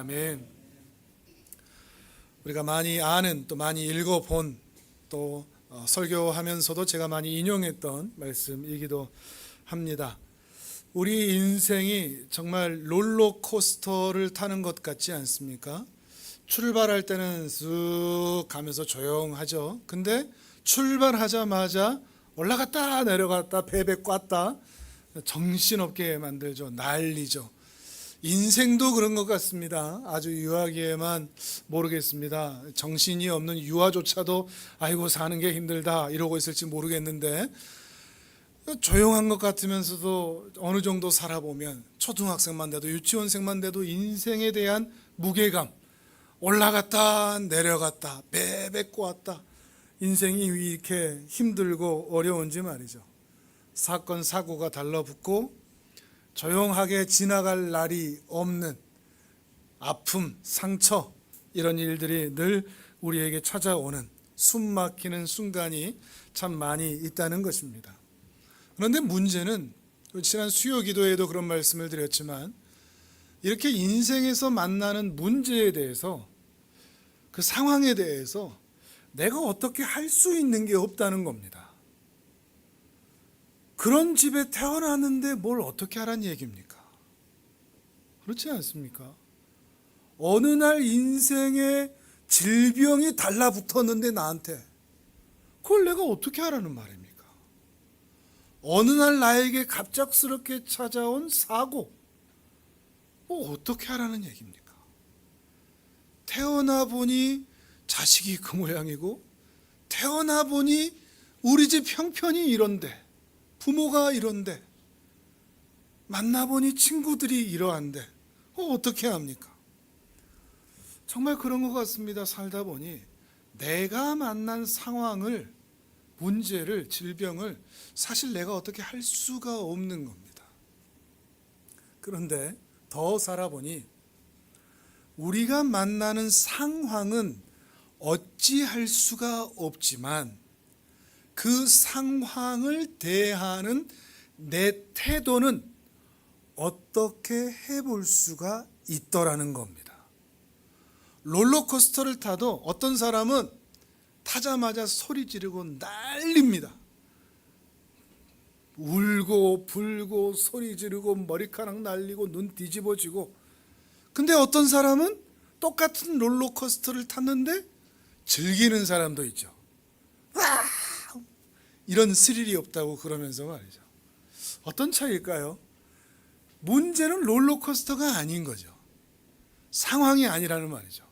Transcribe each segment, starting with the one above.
아멘. 우리가 많이 아는 또 많이 읽어본 또 설교하면서도 제가 많이 인용했던 말씀이기도 합니다. 우리 인생이 정말 롤러코스터를 타는 것 같지 않습니까? 출발할 때는 쓱 가면서 조용하죠. 근데 출발하자마자 올라갔다 내려갔다 베베 꽈다 정신없게 만들죠. 난리죠. 인생도 그런 것 같습니다. 아주 유아기에만 모르겠습니다. 정신이 없는 유아조차도 아이고 사는 게 힘들다 이러고 있을지 모르겠는데, 조용한 것 같으면서도 어느 정도 살아보면 초등학생만 돼도 유치원생만 돼도 인생에 대한 무게감, 올라갔다 내려갔다 베베 꼬았다, 인생이 왜 이렇게 힘들고 어려운지 말이죠. 사건 사고가 달라붙고 조용하게 지나갈 날이 없는 아픔, 상처, 이런 일들이 늘 우리에게 찾아오는 숨 막히는 순간이 참 많이 있다는 것입니다. 그런데 문제는, 지난 수요 기도에도 그런 말씀을 드렸지만, 이렇게 인생에서 만나는 문제에 대해서, 그 상황에 대해서 내가 어떻게 할 수 있는 게 없다는 겁니다. 그런 집에 태어났는데 뭘 어떻게 하란 얘기입니까? 그렇지 않습니까? 어느 날 인생에 질병이 달라붙었는데 나한테, 그걸 내가 어떻게 하라는 말입니까? 어느 날 나에게 갑작스럽게 찾아온 사고, 뭐 어떻게 하라는 얘기입니까? 태어나 보니 자식이 그 모양이고, 태어나 보니 우리 집 형편이 이런데, 부모가 이런데, 만나보니 친구들이 이러한데 어떻게 합니까? 정말 그런 것 같습니다. 살다 보니 내가 만난 상황을, 문제를, 질병을 사실 내가 어떻게 할 수가 없는 겁니다. 그런데 더 살아보니 우리가 만나는 상황은 어찌할 수가 없지만 그 상황을 대하는 내 태도는 어떻게 해볼 수가 있더라는 겁니다. 롤러코스터를 타도 어떤 사람은 타자마자 소리 지르고 난립니다. 울고 불고 소리 지르고 머리카락 날리고 눈 뒤집어지고. 근데 어떤 사람은 똑같은 롤러코스터를 탔는데 즐기는 사람도 있죠. 와! 이런 스릴이 없다고 그러면서 말이죠. 어떤 차이일까요? 문제는 롤러코스터가 아닌 거죠. 상황이 아니라는 말이죠.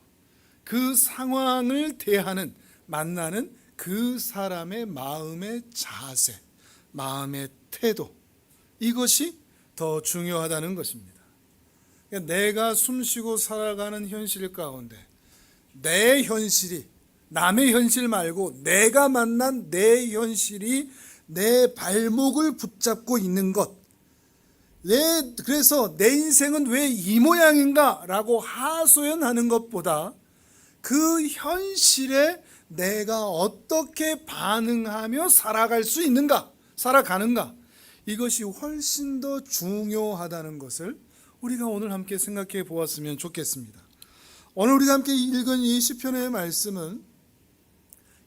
그 상황을 대하는, 만나는 그 사람의 마음의 자세, 마음의 태도, 이것이 더 중요하다는 것입니다. 그러니까 내가 숨쉬고 살아가는 현실 가운데 내 현실이, 남의 현실 말고 내가 만난 내 현실이 내 발목을 붙잡고 있는 것, 그래서 내 인생은 왜 이 모양인가 라고 하소연하는 것보다 그 현실에 내가 어떻게 반응하며 살아갈 수 있는가, 살아가는가, 이것이 훨씬 더 중요하다는 것을 우리가 오늘 함께 생각해 보았으면 좋겠습니다. 오늘 우리가 함께 읽은 이 시편의 말씀은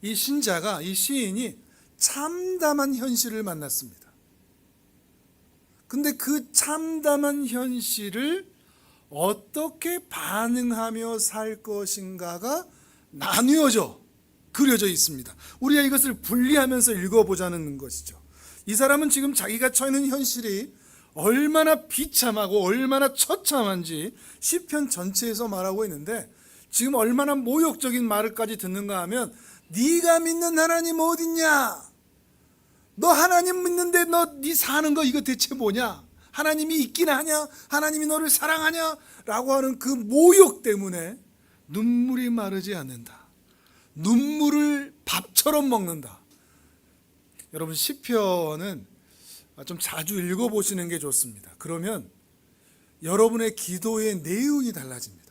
이 신자가, 이 시인이 참담한 현실을 만났습니다. 근데 그 참담한 현실을 어떻게 반응하며 살 것인가가 나뉘어져 그려져 있습니다. 우리가 이것을 분리하면서 읽어보자는 것이죠. 이 사람은 지금 자기가 처해 있는 현실이 얼마나 비참하고 얼마나 처참한지 시편 전체에서 말하고 있는데, 지금 얼마나 모욕적인 말을까지 듣는가 하면, 네가 믿는 하나님 어딨냐? 너 하나님 믿는데 네 사는 거 이거 대체 뭐냐? 하나님이 있긴 하냐? 하나님이 너를 사랑하냐? 라고 하는 그 모욕 때문에 눈물이 마르지 않는다. 눈물을 밥처럼 먹는다. 여러분, 시편은 좀 자주 읽어보시는 게 좋습니다. 그러면 여러분의 기도의 내용이 달라집니다.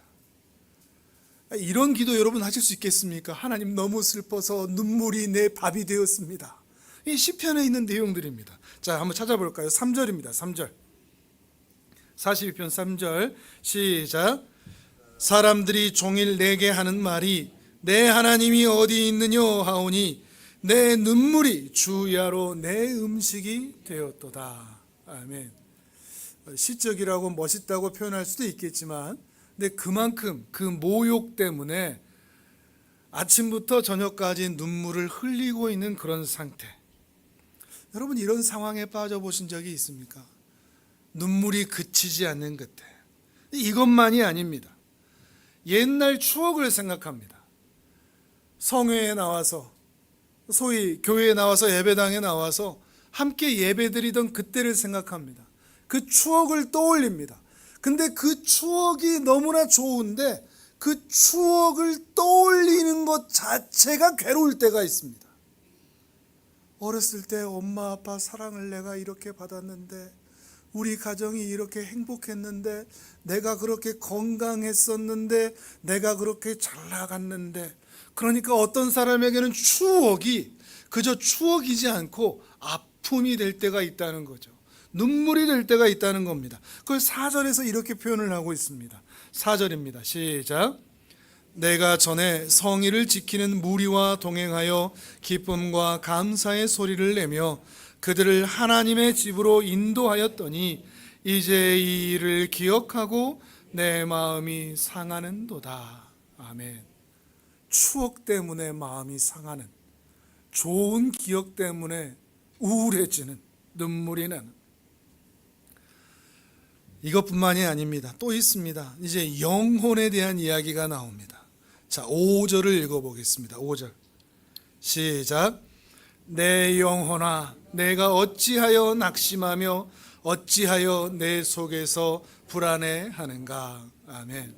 이런 기도 여러분 하실 수 있겠습니까? 하나님, 너무 슬퍼서 눈물이 내 밥이 되었습니다. 이 시편에 있는 내용들입니다. 자, 한번 찾아볼까요? 3절입니다. 3절. 42편 3절 시작. 사람들이 종일 내게 하는 말이 내 하나님이 어디 있느냐 하오니 내 눈물이 주야로 내 음식이 되었도다. 아멘. 시적이라고 멋있다고 표현할 수도 있겠지만, 근데 그만큼 그 모욕 때문에 아침부터 저녁까지 눈물을 흘리고 있는 그런 상태. 여러분, 이런 상황에 빠져보신 적이 있습니까? 눈물이 그치지 않는 그때. 이것만이 아닙니다. 옛날 추억을 생각합니다. 성회에 나와서, 소위 교회에 나와서, 예배당에 나와서 함께 예배드리던 그때를 생각합니다. 그 추억을 떠올립니다. 근데 그 추억이 너무나 좋은데 그 추억을 떠올리는 것 자체가 괴로울 때가 있습니다. 어렸을 때 엄마 아빠 사랑을 내가 이렇게 받았는데, 우리 가정이 이렇게 행복했는데, 내가 그렇게 건강했었는데, 내가 그렇게 잘 나갔는데, 그러니까 어떤 사람에게는 추억이 그저 추억이지 않고 아픔이 될 때가 있다는 거죠. 눈물이 될 때가 있다는 겁니다. 그걸 4절에서 이렇게 표현을 하고 있습니다. 4절입니다. 시작. 내가 전에 성의를 지키는 무리와 동행하여 기쁨과 감사의 소리를 내며 그들을 하나님의 집으로 인도하였더니 이제 이 일을 기억하고 내 마음이 상하는도다. 아멘. 추억 때문에 마음이 상하는, 좋은 기억 때문에 우울해지는, 눈물이 나는, 이것뿐만이 아닙니다. 또 있습니다. 이제 영혼에 대한 이야기가 나옵니다. 자, 5절을 읽어보겠습니다. 5절 시작. 내 영혼아 내가 어찌하여 낙심하며 어찌하여 내 속에서 불안해하는가. 아멘.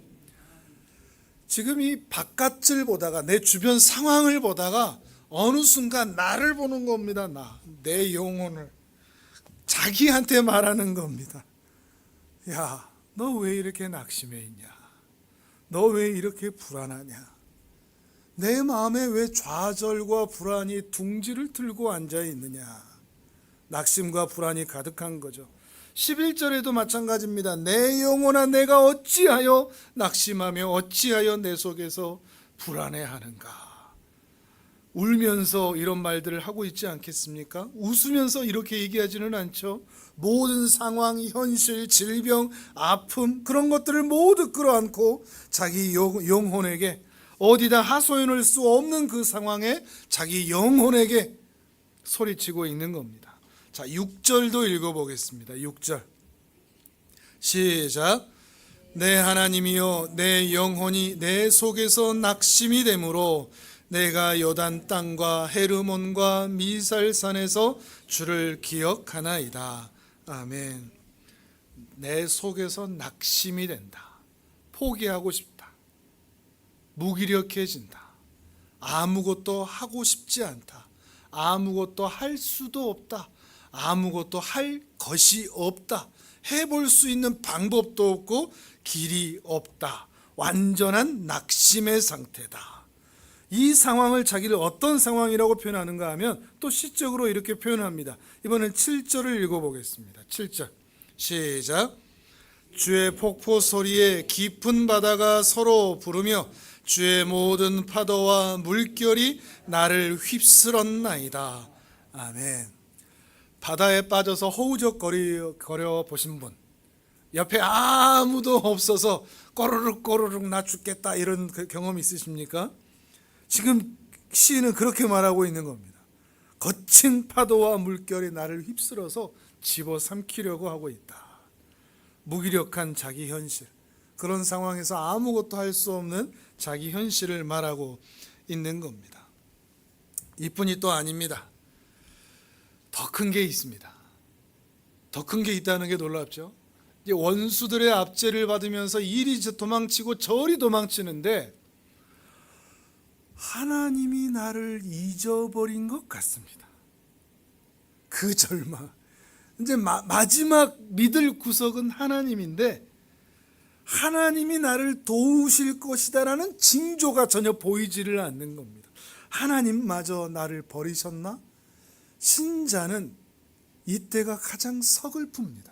지금 이 바깥을 보다가, 내 주변 상황을 보다가 어느 순간 나를 보는 겁니다. 내 영혼을 자기한테 말하는 겁니다. 야, 너 왜 이렇게 낙심해 있냐? 너 왜 이렇게 불안하냐? 내 마음에 왜 좌절과 불안이 둥지를 들고 앉아 있느냐? 낙심과 불안이 가득한 거죠. 11절에도 마찬가지입니다. 내 영혼아 내가 어찌하여 낙심하며 어찌하여 내 속에서 불안해하는가? 울면서 이런 말들을 하고 있지 않겠습니까? 웃으면서 이렇게 얘기하지는 않죠. 모든 상황, 현실, 질병, 아픔, 그런 것들을 모두 끌어안고 자기 영혼에게, 어디다 하소연할 수 없는 그 상황에 자기 영혼에게 소리치고 있는 겁니다. 자, 6절도 읽어보겠습니다. 6절 시작. 내 하나님이여 내 영혼이 내 속에서 낙심이 되므로 내가 요단 땅과 헤르몬과 미살산에서 주를 기억하나이다. 아멘. 내 속에서 낙심이 된다. 포기하고 싶다. 무기력해진다. 아무것도 하고 싶지 않다. 아무것도 할 수도 없다. 아무것도 할 것이 없다. 해볼 수 있는 방법도 없고 길이 없다. 완전한 낙심의 상태다. 이 상황을 자기를 어떤 상황이라고 표현하는가 하면 또 시적으로 이렇게 표현합니다. 이번엔 7절을 읽어보겠습니다. 7절 시작. 주의 폭포 소리에 깊은 바다가 서로 부르며 주의 모든 파도와 물결이 나를 휩쓸었나이다. 아멘. 바다에 빠져서 허우적거려 보신 분, 옆에 아무도 없어서 꼬르륵 나 죽겠다 이런 경험 있으십니까? 지금 시인은 그렇게 말하고 있는 겁니다. 거친 파도와 물결이 나를 휩쓸어서 집어삼키려고 하고 있다. 무기력한 자기 현실, 그런 상황에서 아무것도 할 수 없는 자기 현실을 말하고 있는 겁니다. 이뿐이 또 아닙니다. 더 큰 게 있습니다. 더 큰 게 있다는 게 놀랍죠. 이제 원수들의 압제를 받으면서 이리 도망치고 저리 도망치는데 하나님이 나를 잊어버린 것 같습니다. 그 절망. 이제 마지막 믿을 구석은 하나님인데 하나님이 나를 도우실 것이다라는 징조가 전혀 보이지를 않는 겁니다. 하나님마저 나를 버리셨나? 신자는 이때가 가장 서글픕니다.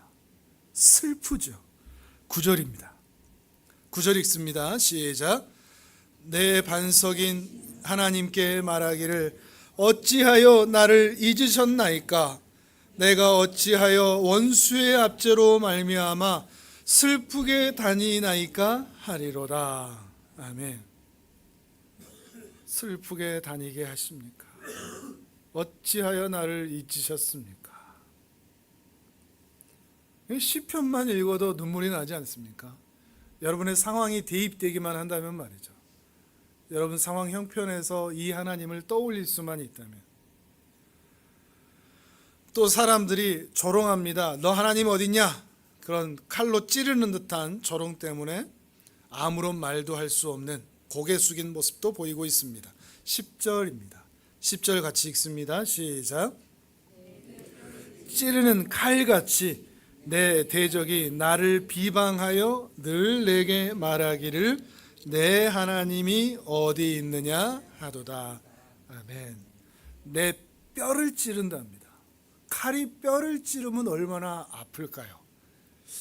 슬프죠. 9절입니다. 9절 읽습니다. 시작. 내 반석인 하나님께 말하기를 어찌하여 나를 잊으셨나이까? 내가 어찌하여 원수의 압제로 말미암아 슬프게 다니나이까 하리로다. 아멘. 슬프게 다니게 하십니까? 어찌하여 나를 잊으셨습니까? 시편만 읽어도 눈물이 나지 않습니까? 여러분의 상황이 대입되기만 한다면 말이죠. 여러분 상황 형편에서 이 하나님을 떠올릴 수만 있다면. 또 사람들이 조롱합니다. 너 하나님 어딨냐? 그런 칼로 찌르는 듯한 조롱 때문에 아무런 말도 할 수 없는 고개 숙인 모습도 보이고 있습니다. 10절입니다. 10절 같이 읽습니다. 시작. 찌르는 칼같이 내 대적이 나를 비방하여 늘 내게 말하기를 내 하나님이 어디 있느냐 하도다. 아멘. 내 뼈를 찌른답니다. 칼이 뼈를 찌르면 얼마나 아플까요?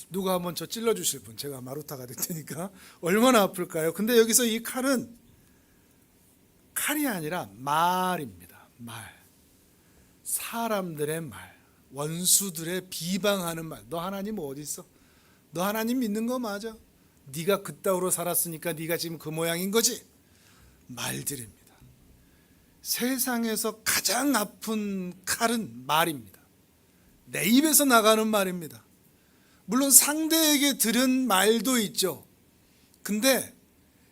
누가 한번 저 찔러주실 분, 제가 마루타가 될 테니까 얼마나 아플까요? 근데 여기서 이 칼은 칼이 아니라 말입니다. 말. 사람들의 말, 원수들의 비방하는 말. 너 하나님 어디 있어? 너 하나님 믿는 거 맞아? 네가 그따위로 살았으니까 네가 지금 그 모양인 거지? 말들입니다. 세상에서 가장 아픈 칼은 말입니다. 내 입에서 나가는 말입니다. 물론 상대에게 들은 말도 있죠. 근데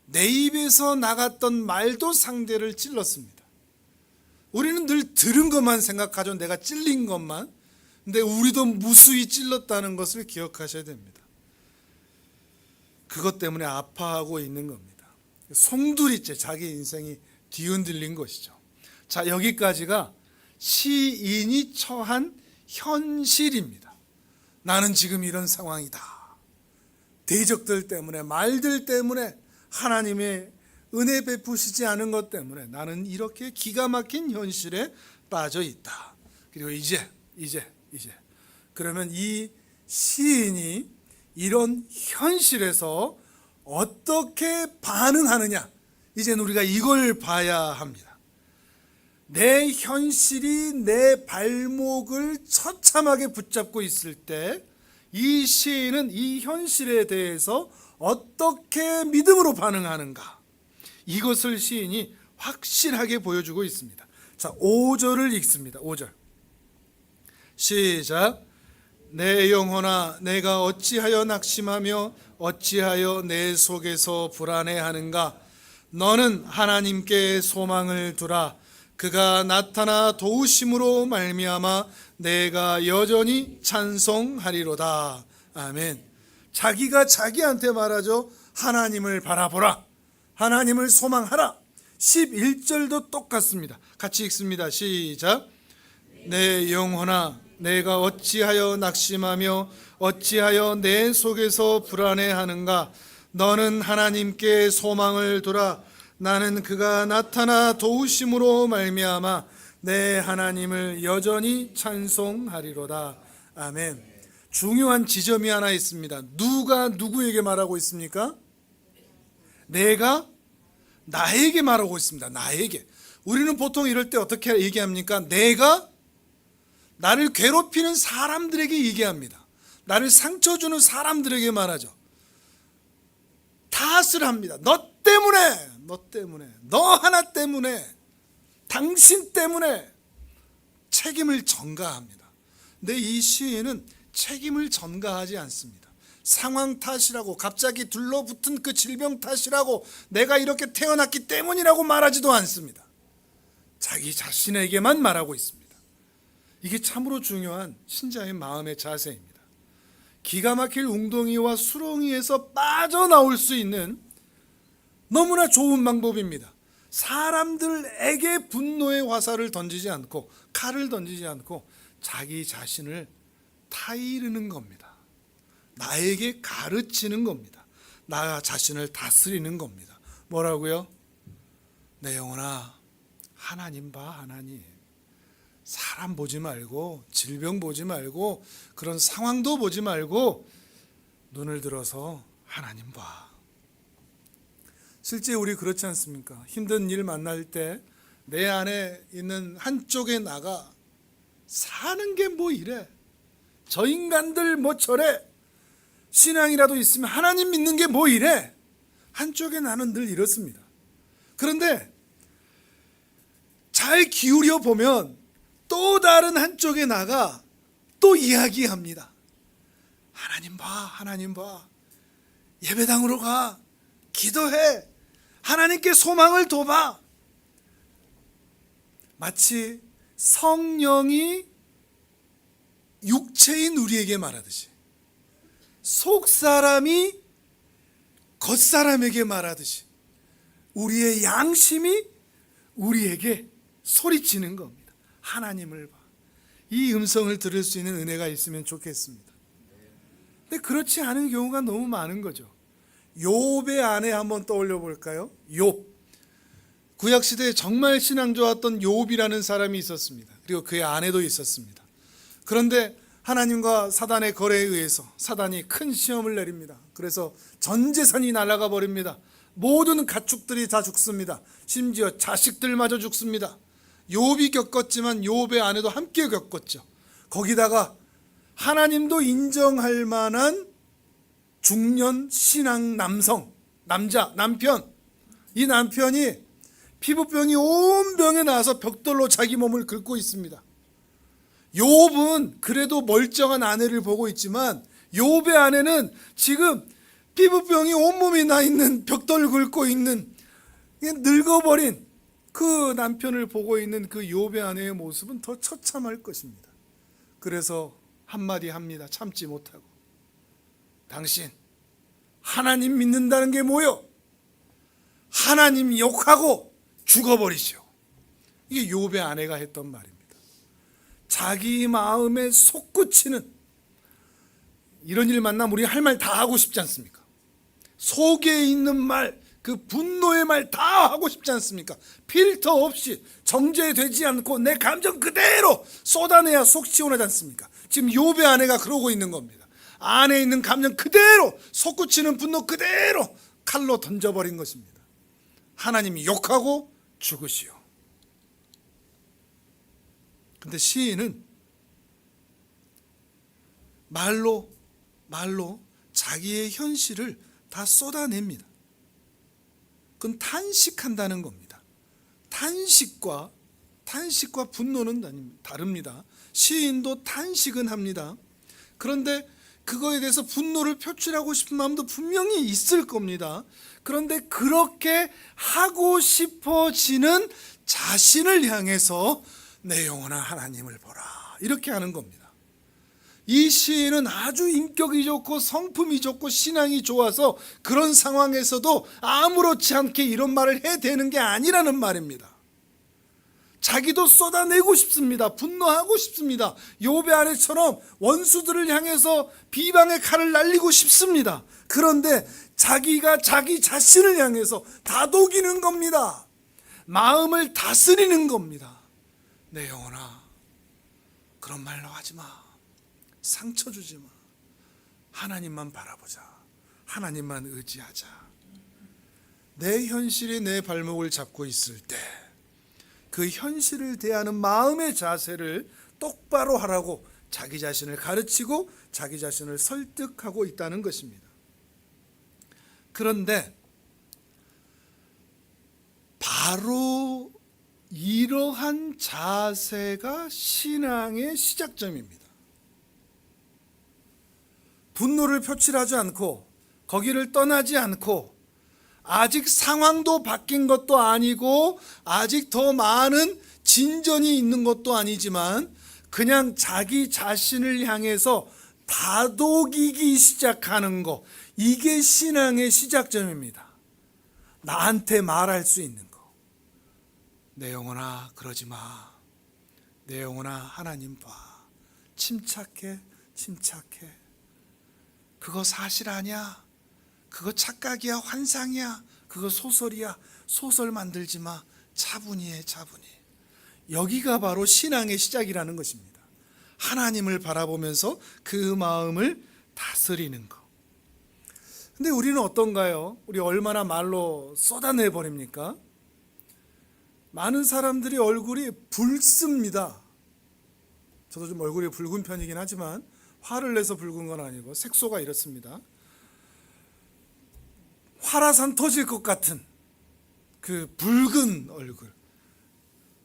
내 입에서 나갔던 말도 상대를 찔렀습니다. 우리는 늘 들은 것만 생각하죠. 내가 찔린 것만. 근데 우리도 무수히 찔렀다는 것을 기억하셔야 됩니다. 그것 때문에 아파하고 있는 겁니다. 송두리째 자기 인생이 뒤흔들린 것이죠. 자, 여기까지가 시인이 처한 현실입니다. 나는 지금 이런 상황이다. 대적들 때문에, 말들 때문에, 하나님의 은혜 베푸시지 않은 것 때문에 나는 이렇게 기가 막힌 현실에 빠져 있다. 그리고 이제 그러면 이 시인이 이런 현실에서 어떻게 반응하느냐, 이제는 우리가 이걸 봐야 합니다. 내 현실이 내 발목을 처참하게 붙잡고 있을 때 이 시인은 이 현실에 대해서 어떻게 믿음으로 반응하는가, 이것을 시인이 확실하게 보여주고 있습니다. 자, 5절을 읽습니다. 5절 시작. 내 영혼아 내가 어찌하여 낙심하며 어찌하여 내 속에서 불안해하는가? 너는 하나님께 소망을 두라. 그가 나타나 도우심으로 말미암아 내가 여전히 찬송하리로다. 아멘. 자기가 자기한테 말하죠. 하나님을 바라보라. 하나님을 소망하라. 11절도 똑같습니다. 같이 읽습니다. 시작. 내 영혼아 내가 어찌하여 낙심하며 어찌하여 내 속에서 불안해하는가? 너는 하나님께 소망을 두라. 나는 그가 나타나 도우심으로 말미암아 내 하나님을 여전히 찬송하리로다. 아멘. 중요한 지점이 하나 있습니다. 누가 누구에게 말하고 있습니까? 내가 나에게 말하고 있습니다. 나에게. 우리는 보통 이럴 때 어떻게 얘기합니까? 내가 나를 괴롭히는 사람들에게 얘기합니다. 나를 상처 주는 사람들에게 말하죠. 탓을 합니다. 너 때문에, 너 하나 때문에, 당신 때문에 책임을 전가합니다. 근데 이 시인은 책임을 전가하지 않습니다. 상황 탓이라고, 갑자기 둘러붙은 그 질병 탓이라고, 내가 이렇게 태어났기 때문이라고 말하지도 않습니다. 자기 자신에게만 말하고 있습니다. 이게 참으로 중요한 신자의 마음의 자세입니다. 기가 막힐 웅덩이와 수렁이에서 빠져나올 수 있는 너무나 좋은 방법입니다. 사람들에게 분노의 화살을 던지지 않고, 칼을 던지지 않고 자기 자신을 타이르는 겁니다. 나에게 가르치는 겁니다. 나 자신을 다스리는 겁니다. 뭐라고요? 내 영혼아 하나님 봐. 하나님. 사람 보지 말고, 질병 보지 말고, 그런 상황도 보지 말고 눈을 들어서 하나님 봐. 실제 우리 그렇지 않습니까? 힘든 일 만날 때 내 안에 있는 한쪽에 나가 사는 게 뭐 이래? 저 인간들 뭐 저래? 신앙이라도 있으면 하나님 믿는 게 뭐 이래? 한쪽에 나는 늘 이렇습니다. 그런데 잘 기울여 보면 또 다른 한쪽에 나가 또 이야기합니다. 하나님 봐, 하나님 봐. 예배당으로 가. 기도해. 하나님께 소망을 둬봐. 마치 성령이 육체인 우리에게 말하듯이, 속사람이 겉사람에게 말하듯이 우리의 양심이 우리에게 소리치는 겁니다. 하나님을 봐. 이 음성을 들을 수 있는 은혜가 있으면 좋겠습니다. 근데 그렇지 않은 경우가 너무 많은 거죠. 욥의 아내 한번 떠올려 볼까요? 욥. 구약시대에 정말 신앙 좋았던 욥이라는 사람이 있었습니다. 그리고 그의 아내도 있었습니다. 그런데 하나님과 사단의 거래에 의해서 사단이 큰 시험을 내립니다. 그래서 전 재산이 날아가 버립니다. 모든 가축들이 다 죽습니다. 심지어 자식들마저 죽습니다. 욥이 겪었지만 욥의 아내도 함께 겪었죠. 거기다가 하나님도 인정할 만한 중년 신앙 남편, 이 남편이 피부병이 온 병에 나와서 벽돌로 자기 몸을 긁고 있습니다. 욥은 그래도 멀쩡한 아내를 보고 있지만 욥의 아내는 지금 피부병이 온몸이 나 있는, 벽돌 긁고 있는, 늙어버린 그 남편을 보고 있는 그 욥의 아내의 모습은 더 처참할 것입니다. 그래서 한마디 합니다. 참지 못하고. 당신 하나님 믿는다는 게 뭐요? 하나님 욕하고 죽어버리시오. 이게 욥의 아내가 했던 말입니다. 자기 마음에 솟구치는 이런 일 만나면 우리 할 말 다 하고 싶지 않습니까? 속에 있는 말, 그 분노의 말 다 하고 싶지 않습니까? 필터 없이 정제되지 않고 내 감정 그대로 쏟아내야 속 시원하지 않습니까? 지금 욥의 아내가 그러고 있는 겁니다. 안에 있는 감정 그대로, 솟구치는 분노 그대로 칼로 던져버린 것입니다. 하나님이 욕하고 죽으시오. 근데 시인은 말로 자기의 현실을 다 쏟아냅니다. 그건 탄식한다는 겁니다. 탄식과 분노는 다릅니다. 시인도 탄식은 합니다. 그런데 그거에 대해서 분노를 표출하고 싶은 마음도 분명히 있을 겁니다. 그런데 그렇게 하고 싶어지는 자신을 향해서 내 영혼아 하나님을 보라, 이렇게 하는 겁니다. 이 시인은 아주 인격이 좋고 성품이 좋고 신앙이 좋아서 그런 상황에서도 아무렇지 않게 이런 말을 해대는 게 아니라는 말입니다. 자기도 쏟아내고 싶습니다. 분노하고 싶습니다. 욥의 아내처럼 원수들을 향해서 비방의 칼을 날리고 싶습니다. 그런데 자기가 자기 자신을 향해서 다독이는 겁니다. 마음을 다스리는 겁니다. 내 영혼아, 그런 말로 하지 마. 상처 주지 마. 하나님만 바라보자. 하나님만 의지하자. 내 현실이 내 발목을 잡고 있을 때 그 현실을 대하는 마음의 자세를 똑바로 하라고 자기 자신을 가르치고 자기 자신을 설득하고 있다는 것입니다. 그런데 바로 이러한 자세가 신앙의 시작점입니다. 분노를 표출하지 않고 거기를 떠나지 않고 아직 상황도 바뀐 것도 아니고 아직 더 많은 진전이 있는 것도 아니지만 그냥 자기 자신을 향해서 다독이기 시작하는 거, 이게 신앙의 시작점입니다. 나한테 말할 수 있는 거. 내 영혼아 그러지 마. 내 영혼아 하나님 봐. 침착해. 그거 사실 아니야. 그거 착각이야. 환상이야. 그거 소설이야. 소설 만들지 마. 차분히 해. 여기가 바로 신앙의 시작이라는 것입니다. 하나님을 바라보면서 그 마음을 다스리는 것. 근데 우리는 어떤가요? 우리 얼마나 말로 쏟아내 버립니까? 많은 사람들이 얼굴이 붉습니다. 저도 좀 얼굴이 붉은 편이긴 하지만 화를 내서 붉은 건 아니고 색소가 이렇습니다. 화라산 터질 것 같은 그 붉은 얼굴,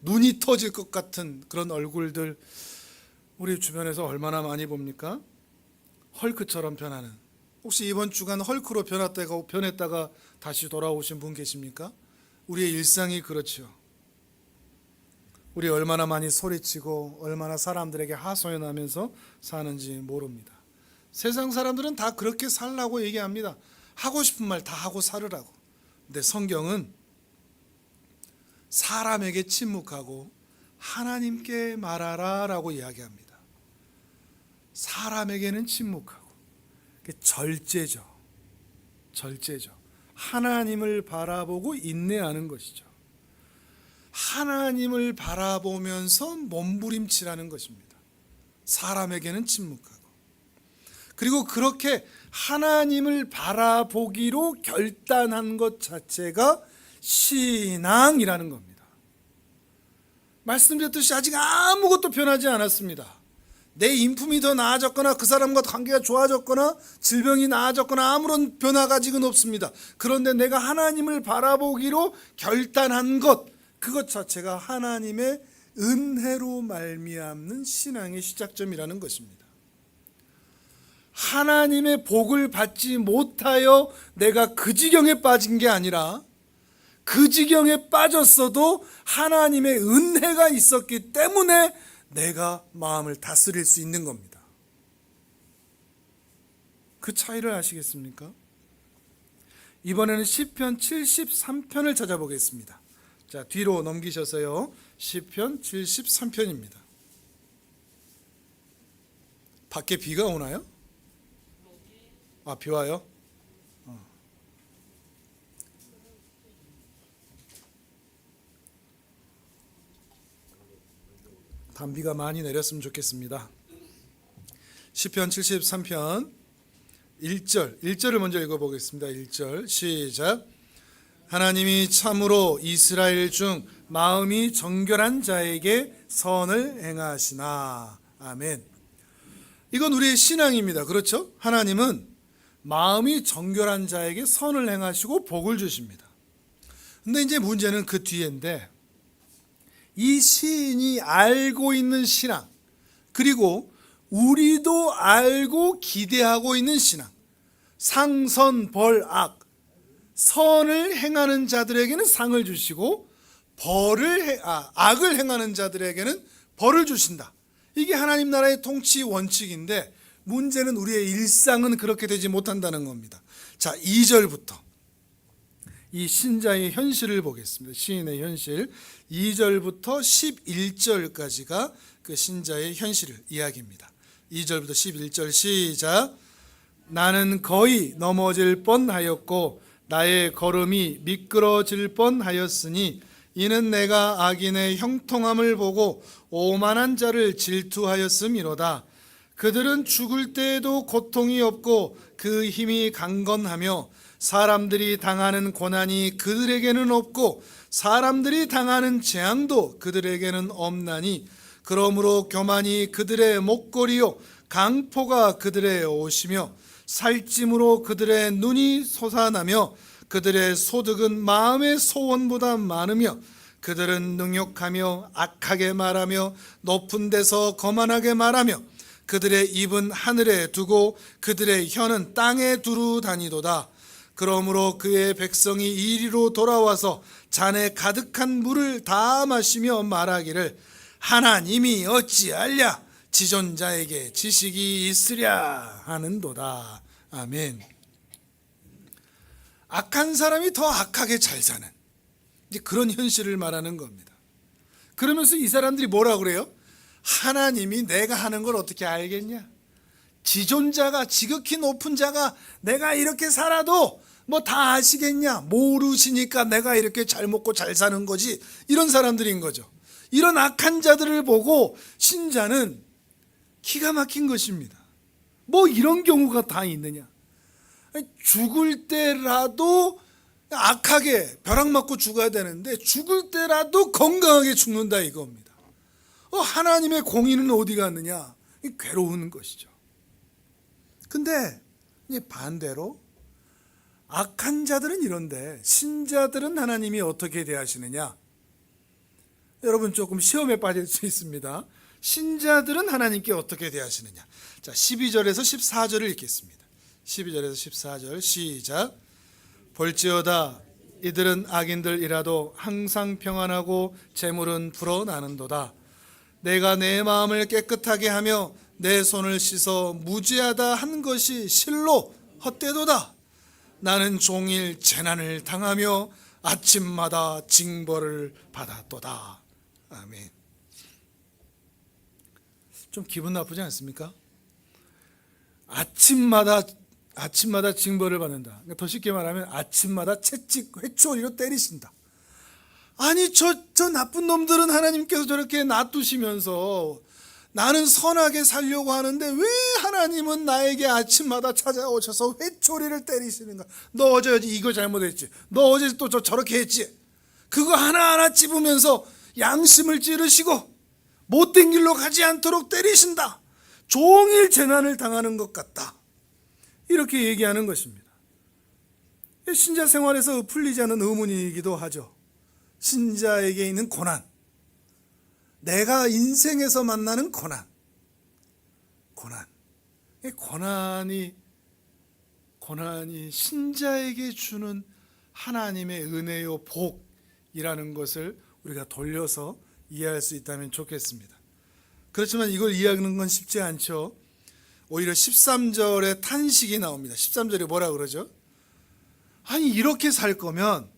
눈이 터질 것 같은 그런 얼굴들 우리 주변에서 얼마나 많이 봅니까? 헐크처럼 변하는. 혹시 이번 주간 헐크로 변했다가 다시 돌아오신 분 계십니까? 우리의 일상이 그렇죠. 우리 얼마나 많이 소리치고 얼마나 사람들에게 하소연하면서 사는지 모릅니다. 세상 사람들은 다 그렇게 살라고 얘기합니다. 하고 싶은 말 다 하고 살으라고. 근데 성경은 사람에게 침묵하고 하나님께 말하라 라고 이야기합니다. 사람에게는 침묵하고 절제죠. 절제죠. 하나님을 바라보고 인내하는 것이죠. 하나님을 바라보면서 몸부림치라는 것입니다. 사람에게는 침묵하고. 그리고 그렇게 하나님을 바라보기로 결단한 것 자체가 신앙이라는 겁니다. 말씀드렸듯이 아직 아무것도 변하지 않았습니다. 내 인품이 더 나아졌거나 그 사람과 관계가 좋아졌거나 질병이 나아졌거나 아무런 변화가 아직은 없습니다. 그런데 내가 하나님을 바라보기로 결단한 것, 그것 자체가 하나님의 은혜로 말미암는 신앙의 시작점이라는 것입니다. 하나님의 복을 받지 못하여 내가 그 지경에 빠진 게 아니라 그 지경에 빠졌어도 하나님의 은혜가 있었기 때문에 내가 마음을 다스릴 수 있는 겁니다. 그 차이를 아시겠습니까? 이번에는 시편 73편을 찾아보겠습니다. 자, 뒤로 넘기셔서요. 시편 73편입니다. 밖에 비가 오나요? 아, 비 와요? 단비가 많이 내렸으면 좋겠습니다. 시편 73편 1절을 먼저 읽어보겠습니다. 1절 시작. 하나님이 참으로 이스라엘 중 마음이 정결한 자에게 선을 행하시나. 아멘. 이건 우리의 신앙입니다. 그렇죠? 하나님은 마음이 정결한 자에게 선을 행하시고 복을 주십니다. 근데 이제 문제는 그 뒤인데, 이 시인이 알고 있는 신앙, 그리고 우리도 알고 기대하고 있는 신앙, 상선 벌악, 선을 행하는 자들에게는 상을 주시고 악을 행하는 자들에게는 벌을 주신다. 이게 하나님 나라의 통치 원칙인데, 문제는 우리의 일상은 그렇게 되지 못한다는 겁니다. 자, 2절부터 이 신자의 현실을 보겠습니다. 시인의 현실 2절부터 11절까지가 그 신자의 현실을 이야기합니다. 2절부터 11절 시작. 나는 거의 넘어질 뻔하였고 나의 걸음이 미끄러질 뻔하였으니 이는 내가 악인의 형통함을 보고 오만한 자를 질투하였음이로다. 그들은 죽을 때에도 고통이 없고 그 힘이 강건하며 사람들이 당하는 고난이 그들에게는 없고 사람들이 당하는 재앙도 그들에게는 없나니 그러므로 교만이 그들의 목걸이요 강포가 그들의 옷이며 살찜으로 그들의 눈이 솟아나며 그들의 소득은 마음의 소원보다 많으며 그들은 능욕하며 악하게 말하며 높은 데서 거만하게 말하며 그들의 입은 하늘에 두고 그들의 혀는 땅에 두루 다니도다. 그러므로 그의 백성이 이리로 돌아와서 잔에 가득한 물을 다 마시며 말하기를 하나님이 어찌하랴 지존자에게 지식이 있으랴 하는도다. 아멘. 악한 사람이 더 악하게 잘 사는 이제 그런 현실을 말하는 겁니다. 그러면서 이 사람들이 뭐라 그래요? 하나님이 내가 하는 걸 어떻게 알겠냐? 지존자가, 지극히 높은 자가 내가 이렇게 살아도 뭐 다 아시겠냐? 모르시니까 내가 이렇게 잘 먹고 잘 사는 거지. 이런 사람들인 거죠. 이런 악한 자들을 보고 신자는 기가 막힌 것입니다. 뭐 이런 경우가 다 있느냐? 죽을 때라도 악하게 벼락 맞고 죽어야 되는데 죽을 때라도 건강하게 죽는다 이겁니다. 하나님의 공의는 어디 갔느냐? 괴로운 것이죠. 근데 반대로 악한 자들은 이런데 신자들은 하나님이 어떻게 대하시느냐? 여러분 조금 시험에 빠질 수 있습니다. 신자들은 하나님께 어떻게 대하시느냐? 자, 12절에서 14절을 읽겠습니다. 12절에서 14절 시작. 볼지어다 이들은 악인들이라도 항상 평안하고 재물은 불어나는도다. 내가 내 마음을 깨끗하게 하며 내 손을 씻어 무죄하다 한 것이 실로 헛되도다. 나는 종일 재난을 당하며 아침마다 징벌을 받았도다. 아멘. 좀 기분 나쁘지 않습니까? 아침마다 징벌을 받는다. 그러니까 더 쉽게 말하면 아침마다 채찍 회초리로 때리신다. 아니 저 나쁜 놈들은 하나님께서 저렇게 놔두시면서 나는 선하게 살려고 하는데 왜 하나님은 나에게 아침마다 찾아오셔서 회초리를 때리시는가? 너 어제 이거 잘못했지. 너 어제 또 저렇게 했지. 그거 하나하나 찝으면서 양심을 찌르시고 못된 길로 가지 않도록 때리신다. 종일 재난을 당하는 것 같다. 이렇게 얘기하는 것입니다. 신자 생활에서 풀리지 않는 의문이기도 하죠. 신자에게 있는 고난, 내가 인생에서 만나는 고난이 신자에게 주는 하나님의 은혜요 복이라는 것을 우리가 돌려서 이해할 수 있다면 좋겠습니다. 그렇지만 이걸 이해하는 건 쉽지 않죠. 오히려 13절에 탄식이 나옵니다. 13절에 뭐라 그러죠? 아니 이렇게 살 거면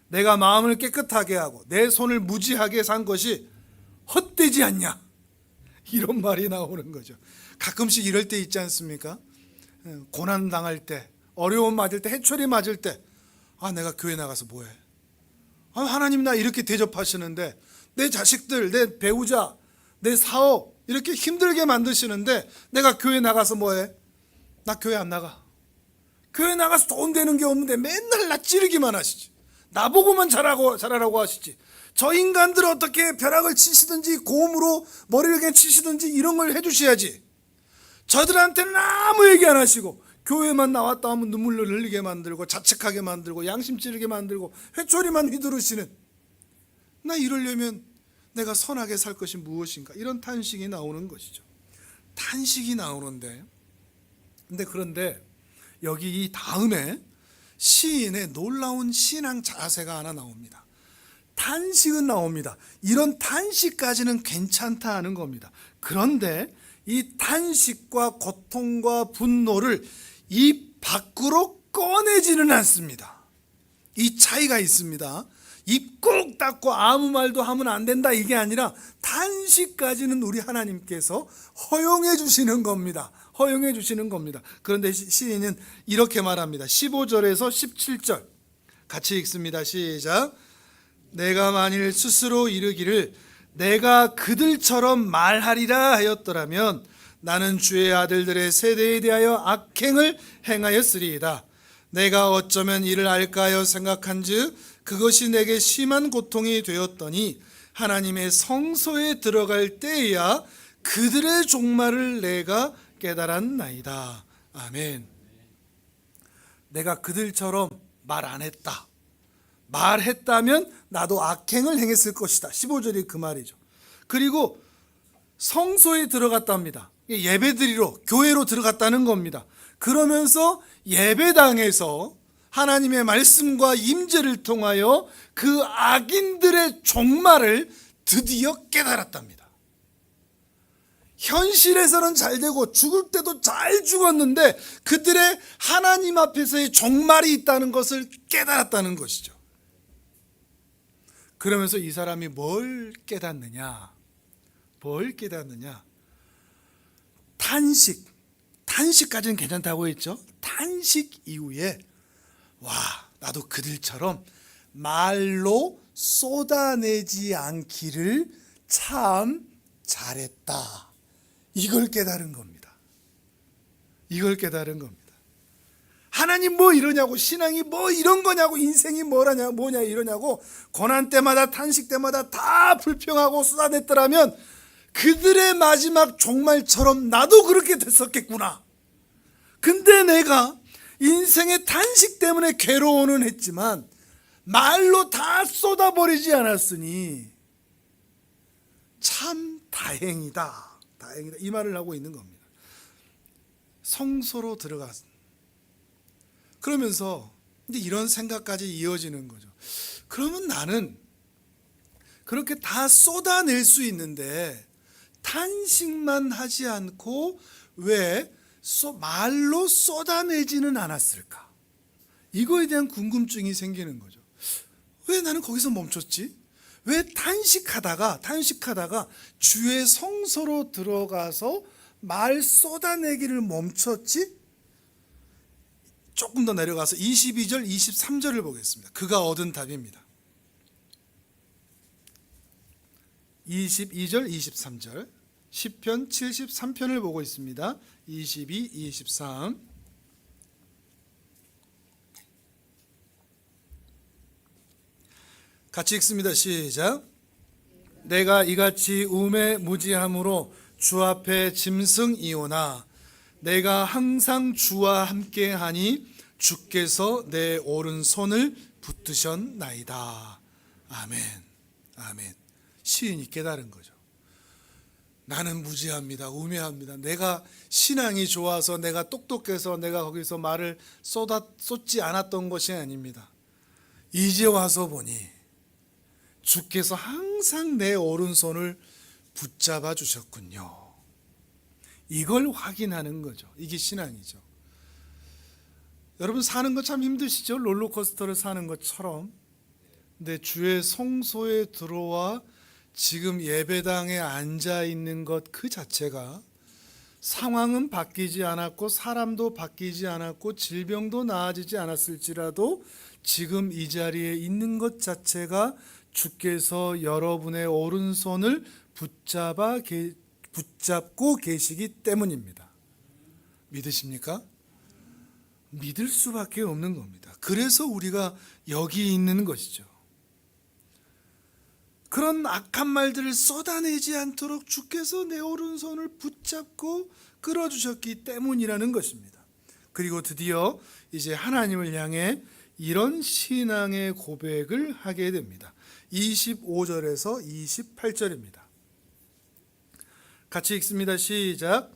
내가 마음을 깨끗하게 하고 내 손을 무지하게 산 것이 헛되지 않냐? 이런 말이 나오는 거죠. 가끔씩 이럴 때 있지 않습니까? 고난 당할 때, 어려움 맞을 때, 해초리 맞을 때, 내가 교회 나가서 뭐해? 하나님 나 이렇게 대접하시는데 내 자식들, 내 배우자, 내 사업 이렇게 힘들게 만드시는데 내가 교회 나가서 뭐해? 나 교회 안 나가. 교회 나가서 돈 되는 게 없는데 맨날 나 찌르기만 하시지. 나보고만 잘하라고 하시지. 저 인간들 어떻게 벼락을 치시든지 고음으로 머리를 그냥 치시든지 이런 걸 해주셔야지. 저들한테는 아무 얘기 안 하시고 교회만 나왔다 하면 눈물을 흘리게 만들고 자책하게 만들고 양심 찌르게 만들고 회초리만 휘두르시는, 나 이러려면 내가 선하게 살 것이 무엇인가? 이런 탄식이 나오는 것이죠. 탄식이 나오는데 그런데 여기 이 다음에 시인의 놀라운 신앙 자세가 하나 나옵니다. 탄식은 나옵니다. 이런 탄식까지는 괜찮다 하는 겁니다. 그런데 이 탄식과 고통과 분노를 입 밖으로 꺼내지는 않습니다. 이 차이가 있습니다. 입 꾹 닫고 아무 말도 하면 안 된다 이게 아니라 탄식까지는 우리 하나님께서 허용해 주시는 겁니다. 허용해 주시는 겁니다. 그런데 시인은 이렇게 말합니다. 15절에서 17절 같이 읽습니다. 시작. 내가 만일 스스로 이르기를 내가 그들처럼 말하리라 하였더라면 나는 주의 아들들의 세대에 대하여 악행을 행하였으리이다. 내가 어쩌면 이를 알까 하여 생각한즉 그것이 내게 심한 고통이 되었더니 하나님의 성소에 들어갈 때에야 그들의 종말을 내가 깨달았나이다. 아멘. 내가 그들처럼 말 안 했다. 말했다면 나도 악행을 행했을 것이다. 15절이 그 말이죠. 그리고 성소에 들어갔답니다. 예배드리러 교회로 들어갔다는 겁니다. 그러면서 예배당에서 하나님의 말씀과 임재를 통하여 그 악인들의 종말을 드디어 깨달았답니다. 현실에서는 잘 되고 죽을 때도 잘 죽었는데 그들의 하나님 앞에서의 종말이 있다는 것을 깨달았다는 것이죠. 그러면서 이 사람이 뭘 깨닫느냐? 탄식까지는 괜찮다고 했죠. 탄식 이후에 나도 그들처럼 말로 쏟아내지 않기를 참 잘했다. 이걸 깨달은 겁니다. 하나님 뭐 이러냐고, 신앙이 뭐 이런 거냐고, 인생이 뭐라냐, 뭐냐 이러냐고 고난 때마다 탄식 때마다 다 불평하고 쏟아냈더라면 그들의 마지막 종말처럼 나도 그렇게 됐었겠구나. 근데 내가 인생의 탄식 때문에 괴로워는 했지만 말로 다 쏟아버리지 않았으니 참 다행이다. 다행이다. 이 말을 하고 있는 겁니다. 성소로 들어갔. 그러면서 이제 이런 생각까지 이어지는 거죠. 그러면 나는 그렇게 다 쏟아낼 수 있는데 탄식만 하지 않고 왜 말로 쏟아내지는 않았을까? 이거에 대한 궁금증이 생기는 거죠. 왜 나는 거기서 멈췄지? 왜 탄식하다가 주의 성소로 들어가서 말 쏟아내기를 멈췄지? 조금 더 내려가서 22절, 23절을 보겠습니다. 그가 얻은 답입니다. 22절, 23절 시편 73편을 보고 있습니다. 22, 23 같이 읽습니다. 시작. 내가 이같이 우매무지함으로 주 앞에 짐승이오나 내가 항상 주와 함께하니 주께서 내 오른손을 붙드셨나이다. 아멘. 아멘. 시인이 깨달은 거죠. 나는 무지합니다. 우매합니다. 내가 신앙이 좋아서 내가 똑똑해서 내가 거기서 말을 쏟지 않았던 것이 아닙니다. 이제 와서 보니 주께서 항상 내 오른손을 붙잡아 주셨군요. 이걸 확인하는 거죠. 이게 신앙이죠. 여러분 사는 거 참 힘드시죠? 롤러코스터를 사는 것처럼. 근데 주의 성소에 들어와 지금 예배당에 앉아 있는 것 그 자체가 상황은 바뀌지 않았고 사람도 바뀌지 않았고 질병도 나아지지 않았을지라도 지금 이 자리에 있는 것 자체가 주께서 여러분의 오른손을 붙잡고 계시기 때문입니다. 믿으십니까? 믿을 수밖에 없는 겁니다. 그래서 우리가 여기 있는 것이죠. 그런 악한 말들을 쏟아내지 않도록 주께서 내 오른손을 붙잡고 끌어주셨기 때문이라는 것입니다. 그리고 드디어 이제 하나님을 향해 이런 신앙의 고백을 하게 됩니다. 25절에서 28절입니다. 같이 읽습니다. 시작.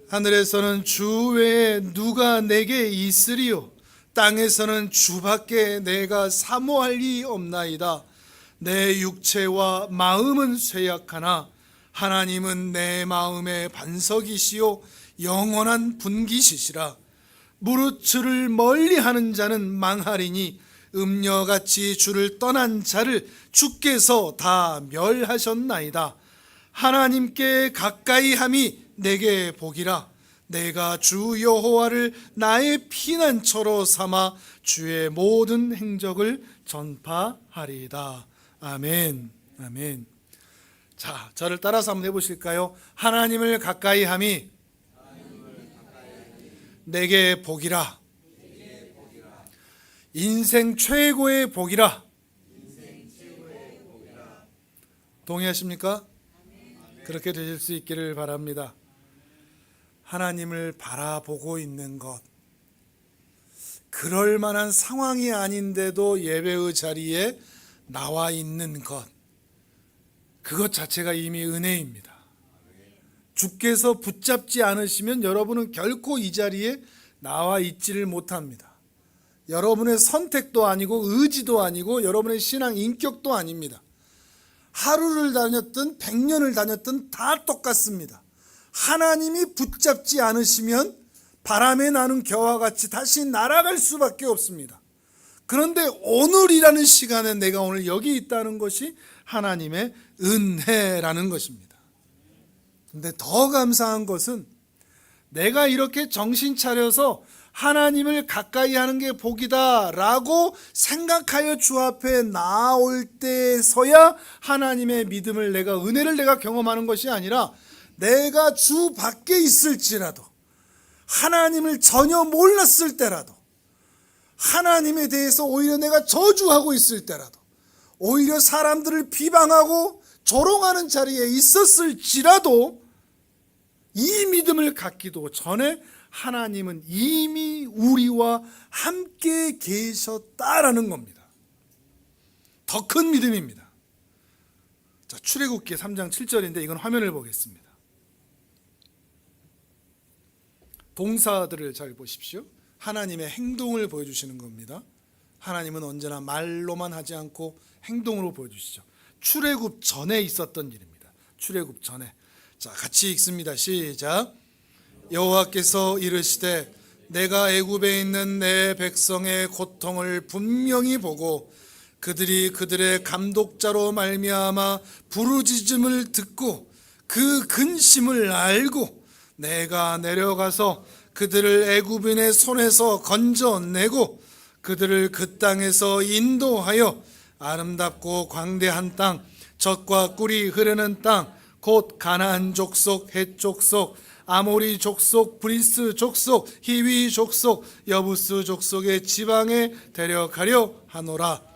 하늘에서는 주 외에 누가 내게 있으리요 땅에서는 주밖에 내가 사모할 리 없나이다. 내 육체와 마음은 쇠약하나 하나님은 내 마음의 반석이시요 영원한 분기시시라. 무릇 주를 멀리하는 자는 망하리니 음녀같이 주를 떠난 자를 주께서 다 멸하셨나이다. 하나님께 가까이함이 내게 복이라. 내가 주 여호와를 나의 피난처로 삼아 주의 모든 행적을 전파하리이다. 아멘. 아멘. 자, 저를 따라서 한번 해보실까요? 하나님을 가까이함이 내게 복이라. 인생 최고의 복이라. 동의하십니까? 그렇게 되실 수 있기를 바랍니다. 하나님을 바라보고 있는 것, 그럴 만한 상황이 아닌데도 예배의 자리에 나와 있는 것, 그것 자체가 이미 은혜입니다. 주께서 붙잡지 않으시면 여러분은 결코 이 자리에 나와 있지를 못합니다. 여러분의 선택도 아니고 의지도 아니고 여러분의 신앙 인격도 아닙니다. 하루를 다녔든 100년을 다녔든 다 똑같습니다. 하나님이 붙잡지 않으시면 바람에 나는 겨와 같이 다시 날아갈 수밖에 없습니다. 그런데 오늘이라는 시간에 내가 오늘 여기 있다는 것이 하나님의 은혜라는 것입니다. 그런데 더 감사한 것은 내가 이렇게 정신 차려서 하나님을 가까이 하는 게 복이다 라고 생각하여 주 앞에 나올 때서야 하나님의 믿음을 은혜를 내가 경험하는 것이 아니라 내가 주 밖에 있을지라도 하나님을 전혀 몰랐을 때라도 하나님에 대해서 오히려 내가 저주하고 있을 때라도, 오히려 사람들을 비방하고 조롱하는 자리에 있었을지라도 이 믿음을 갖기도 전에 하나님은 이미 우리와 함께 계셨다라는 겁니다. 더 큰 믿음입니다. 자, 출애굽기 3장 7절인데 이건 화면을 보겠습니다. 동사들을 잘 보십시오. 하나님의 행동을 보여주시는 겁니다. 하나님은 언제나 말로만 하지 않고 행동으로 보여주시죠. 출애굽 전에 있었던 일입니다. 출애굽 전에. 자, 같이 읽습니다. 시작. 여호와께서 이르시되 내가 애굽에 있는 내 백성의 고통을 분명히 보고 그들이 그들의 감독자로 말미암아 부르짖음을 듣고 그 근심을 알고 내가 내려가서 그들을 애굽인의 손에서 건져내고 그들을 그 땅에서 인도하여 아름답고 광대한 땅, 젖과 꿀이 흐르는 땅, 곧 가나안 족속, 헷 족속, 아모리 족속, 브리스 족속, 히위 족속, 여부스 족속의 지방에 데려가려 하노라.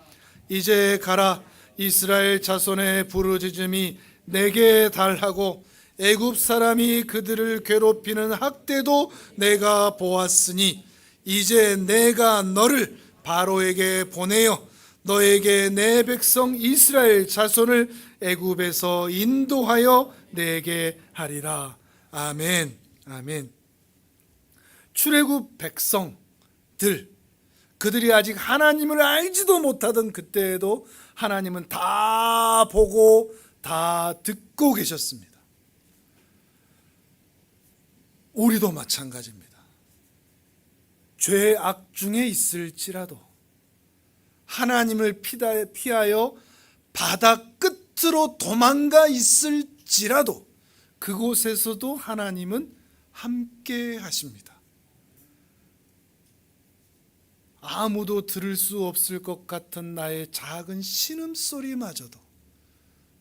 이제 가라. 이스라엘 자손의 부르짖음이 내게 달하고 애굽 사람이 그들을 괴롭히는 학대도 내가 보았으니 이제 내가 너를 바로에게 보내어 너에게 내 백성 이스라엘 자손을 애굽에서 인도하여 내게 하리라. 아멘. 아멘. 출애굽 백성들, 그들이 아직 하나님을 알지도 못하던 그때에도 하나님은 다 보고 다 듣고 계셨습니다. 우리도 마찬가지입니다. 죄악 중에 있을지라도 하나님을 피하여 바다 끝으로 도망가 있을지라도 그곳에서도 하나님은 함께 하십니다. 아무도 들을 수 없을 것 같은 나의 작은 신음소리마저도,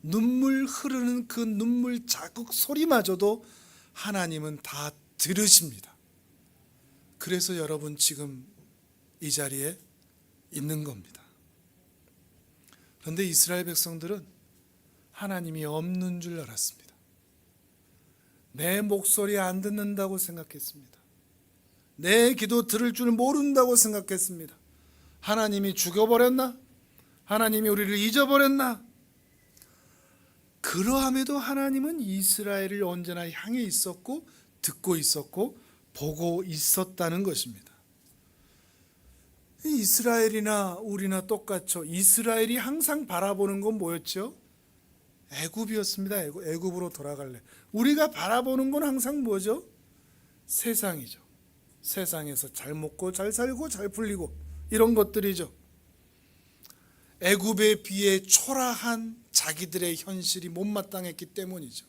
눈물 흐르는 그 눈물 자국 소리마저도 하나님은 다 들으십니다. 그래서 여러분 지금 이 자리에 있는 겁니다. 그런데 이스라엘 백성들은 하나님이 없는 줄 알았습니다. 내 목소리 안 듣는다고 생각했습니다. 내 기도 들을 줄 모른다고 생각했습니다. 하나님이 죽여버렸나? 하나님이 우리를 잊어버렸나? 그러함에도 하나님은 이스라엘을 언제나 향해 있었고 듣고 있었고 보고 있었다는 것입니다. 이스라엘이나 우리나 똑같죠. 이스라엘이 항상 바라보는 건 뭐였죠? 애굽이었습니다. 애굽으로 돌아갈래. 우리가 바라보는 건 항상 뭐죠? 세상이죠. 세상에서 잘 먹고 잘 살고 잘 풀리고 이런 것들이죠. 애굽에 비해 초라한 자기들의 현실이 못마땅했기 때문이죠.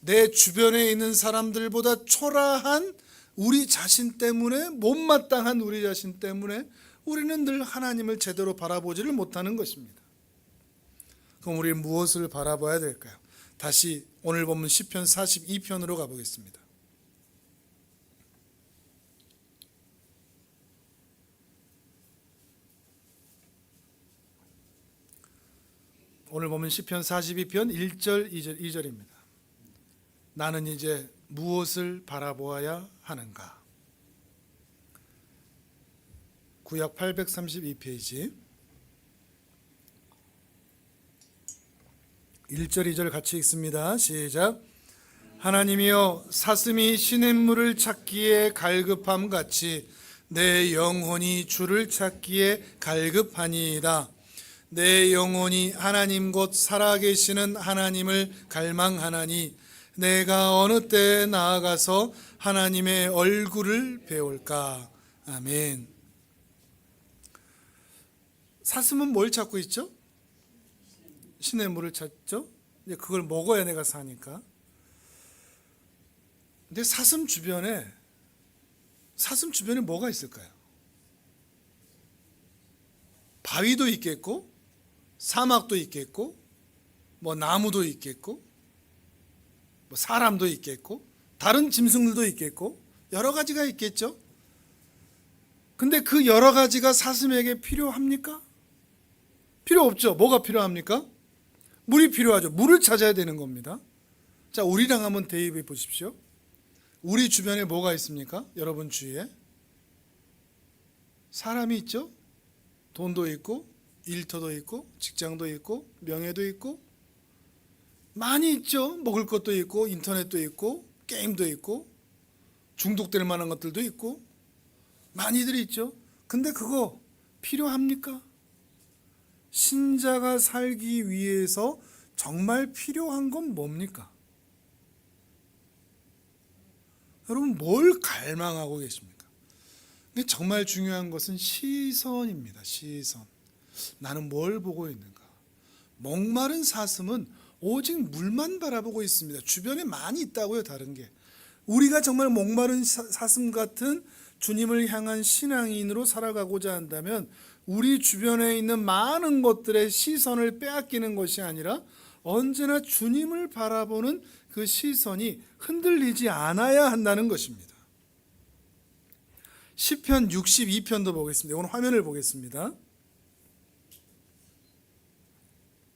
내 주변에 있는 사람들보다 초라한 우리 자신 때문에, 못마땅한 우리 자신 때문에 우리는 늘 하나님을 제대로 바라보지를 못하는 것입니다. 그럼 우리는 무엇을 바라봐야 될까요? 다시 오늘 본문 시편 42편으로 가보겠습니다. 오늘 보면 시편 42편 1절 2절입니다. 나는 이제 무엇을 바라보아야 하는가? 구약 832페이지 1절 2절 같이 읽습니다. 시작. 하나님이여, 사슴이 시냇물을 찾기에 갈급함 같이 내 영혼이 주를 찾기에 갈급하니이다. 내 영혼이 하나님 곧 살아계시는 하나님을 갈망하나니 내가 어느 때에 나아가서 하나님의 얼굴을 배울까? 아멘. 사슴은 뭘 찾고 있죠? 신의 물을 찾죠? 이제 그걸 먹어야 내가 사니까. 근데 사슴 주변에 뭐가 있을까요? 바위도 있겠고, 사막도 있겠고, 뭐 나무도 있겠고, 뭐 사람도 있겠고, 다른 짐승들도 있겠고, 여러 가지가 있겠죠. 근데 그 여러 가지가 사슴에게 필요합니까? 필요 없죠. 뭐가 필요합니까? 물이 필요하죠. 물을 찾아야 되는 겁니다. 자, 우리랑 한번 대입해 보십시오. 우리 주변에 뭐가 있습니까? 여러분 주위에 사람이 있죠. 돈도 있고 일터도 있고 직장도 있고 명예도 있고 많이 있죠. 먹을 것도 있고 인터넷도 있고 게임도 있고 중독될 만한 것들도 있고 많이들 있죠. 근데 그거 필요합니까? 신자가 살기 위해서 정말 필요한 건 뭡니까? 여러분 뭘 갈망하고 계십니까? 근데 정말 중요한 것은 시선입니다. 시선. 나는 뭘 보고 있는가? 목마른 사슴은 오직 물만 바라보고 있습니다. 주변에 많이 있다고요. 다른 게. 우리가 정말 목마른 사슴 같은 주님을 향한 신앙인으로 살아가고자 한다면 우리 주변에 있는 많은 것들의 시선을 빼앗기는 것이 아니라 언제나 주님을 바라보는 그 시선이 흔들리지 않아야 한다는 것입니다. 시편 62편도 보겠습니다. 오늘 화면을 보겠습니다.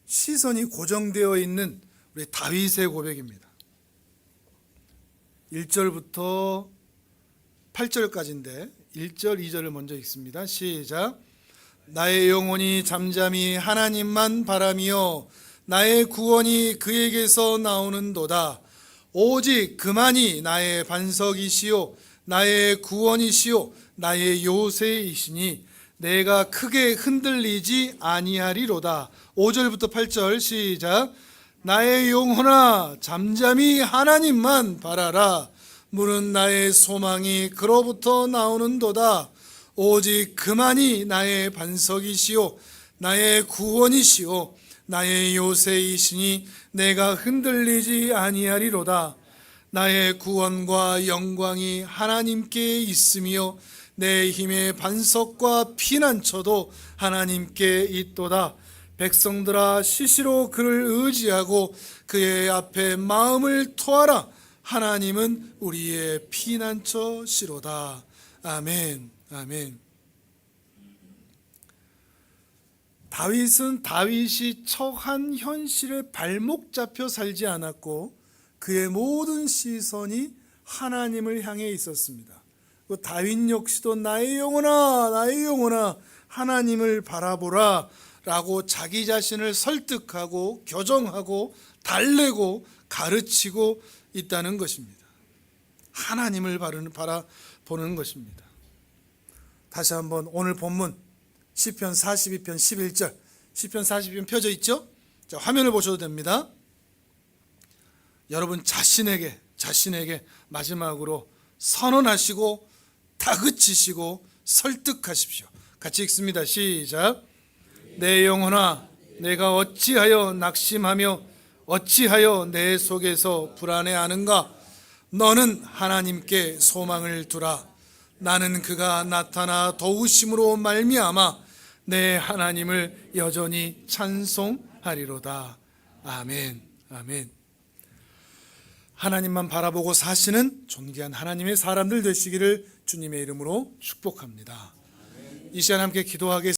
시선이 고정되어 있는 우리 다윗의 고백입니다. 1절부터 8절까지인데 1절, 2절을 먼저 읽습니다. 시작. 나의 영혼이 잠잠히 하나님만 바라며 나의 구원이 그에게서 나오는도다. 오직 그만이 나의 반석이시요 나의 구원이시요 나의 요새이시니 내가 크게 흔들리지 아니하리로다. 5절부터 8절 시작. 나의 영혼아 잠잠히 하나님만 바라라. 물은 나의 소망이 그로부터 나오는도다. 오직 그만이 나의 반석이시요 나의 구원이시요 나의 요새이시니 내가 흔들리지 아니하리로다. 나의 구원과 영광이 하나님께 있으며 내 힘의 반석과 피난처도 하나님께 있도다. 백성들아 시시로 그를 의지하고 그의 앞에 마음을 토하라. 하나님은 우리의 피난처시로다. 아멘. 아멘. 다윗이 처한 현실에 발목 잡혀 살지 않았고 그의 모든 시선이 하나님을 향해 있었습니다. 다윗 역시도 나의 영혼아 하나님을 바라보라 라고 자기 자신을 설득하고 교정하고 달래고 가르치고 있다는 것입니다. 하나님을 바라보는 것입니다. 다시 한번 오늘 본문 시편 42편 11절 시편 42편 펴져 있죠? 자, 화면을 보셔도 됩니다. 여러분 자신에게 마지막으로 선언하시고 다그치시고 설득하십시오. 같이 읽습니다. 시작. 내 영혼아 내가 어찌하여 낙심하며 어찌하여 내 속에서 불안해하는가? 너는 하나님께 소망을 두라. 나는 그가 나타나 도우심으로 말미암아 내 하나님을 여전히 찬송하리로다. 아멘. 아멘. 하나님만 바라보고 사시는 존귀한 하나님의 사람들 되시기를 주님의 이름으로 축복합니다. 이 시간 함께 기도하겠습니다.